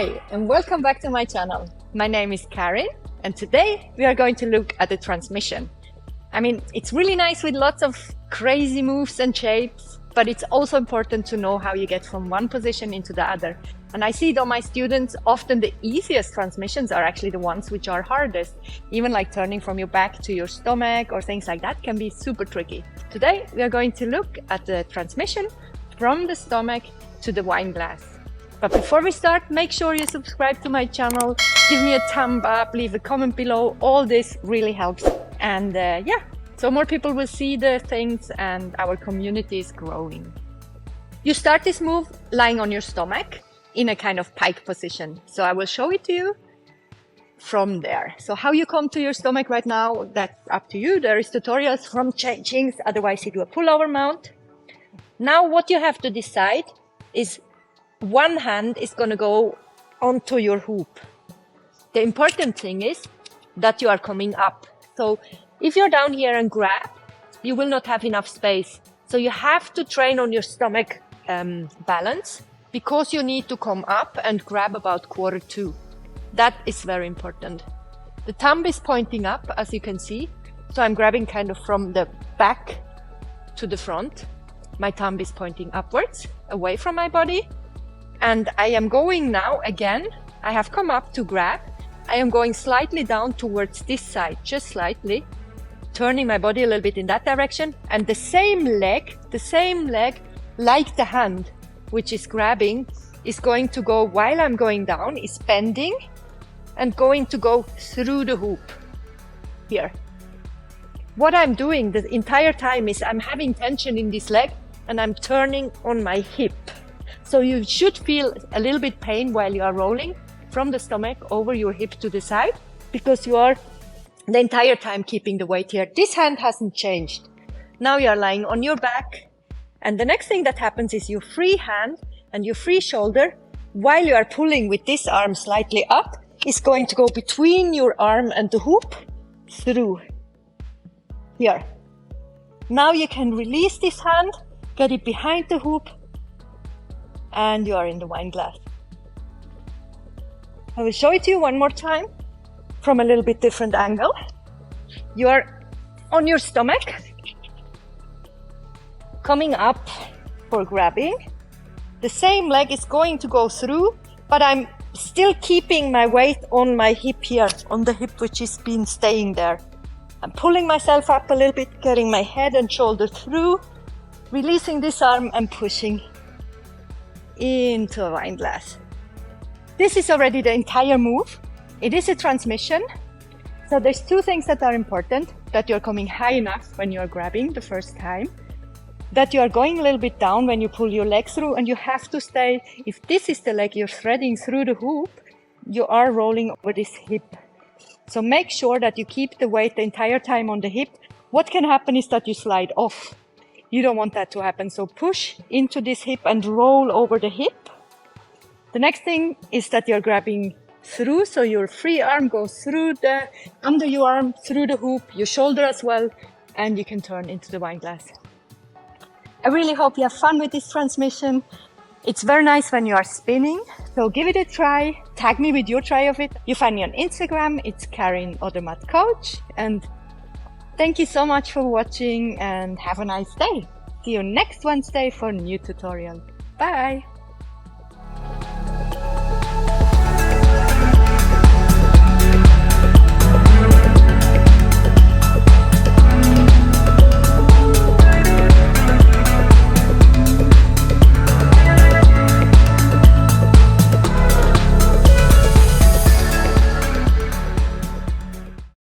Hi, and welcome back to my channel. My name is Karin, and today we are going to look at the transmission. I mean, it's really nice with lots of crazy moves and shapes, but it's also important to know how you get from one position into the other. And I see that my students, often the easiest transmissions are actually the ones which are hardest. Even like turning from your back to your stomach or things like that can be super tricky. Today we are going to look at the transmission from the stomach to the wine glass. But before we start, make sure you subscribe to my channel, give me a thumb up, leave a comment below. All this really helps. And yeah, so more people will see the things and our community is growing. You start this move lying on your stomach in a kind of pike position. So I will show it to you from there. So how you come to your stomach right now, that's up to you. There is tutorials from changing, otherwise you do a pullover mount. Now what you have to decide is one hand is going to go onto your hoop. The important thing is that you are coming up. So if you're down here and grab, you will not have enough space. So you have to train on your stomach balance, because you need to come up and grab about 1/4 That is very important. The thumb is pointing up, as you can see. So I'm grabbing kind of from the back to the front. My thumb is pointing upwards, away from my body. And I am going now again. I have come up to grab. I am going slightly down towards this side, just slightly, turning my body a little bit in that direction. And the same leg, like the hand, which is grabbing, is going to go, while I'm going down, is bending and going to go through the hoop here. What I'm doing the entire time is I'm having tension in this leg and I'm turning on my hip. So you should feel a little bit pain while you are rolling from the stomach over your hip to the side, because you are the entire time keeping the weight here. This hand hasn't changed. Now you are lying on your back. And the next thing that happens is your free hand and your free shoulder, while you are pulling with this arm slightly up, is going to go between your arm and the hoop through here. Now you can release this hand, get it behind the hoop, and you are in the wine glass. I will show it to you one more time from a little bit different angle. You are on your stomach, coming up for grabbing. The same leg is going to go through, but I'm still keeping my weight on my hip here, on the hip which has been staying there. I'm pulling myself up a little bit, getting my head and shoulder through, releasing this arm and pushing into a wine glass. This is already the entire move. It is a transmission. So there's two things that are important: that you're coming high enough when you're grabbing the first time, that you are going a little bit down when you pull your leg through, and you have to stay, if this is the leg you're threading through the hoop, you are rolling over this hip. So make sure that you keep the weight the entire time on the hip. What can happen is that you slide off. You don't want that to happen. So push into this hip and roll over the hip. The next thing is that you're grabbing through. So your free arm goes through the, under your arm, through the hoop, your shoulder as well, and you can turn into the wine glass. I really hope you have fun with this transmission. It's very nice when you are spinning. So give it a try. Tag me with your try of it. You find me on Instagram. It's Karin Odermatt Coach. And thank you so much for watching and have a nice day. See you next Wednesday for a new tutorial. Bye!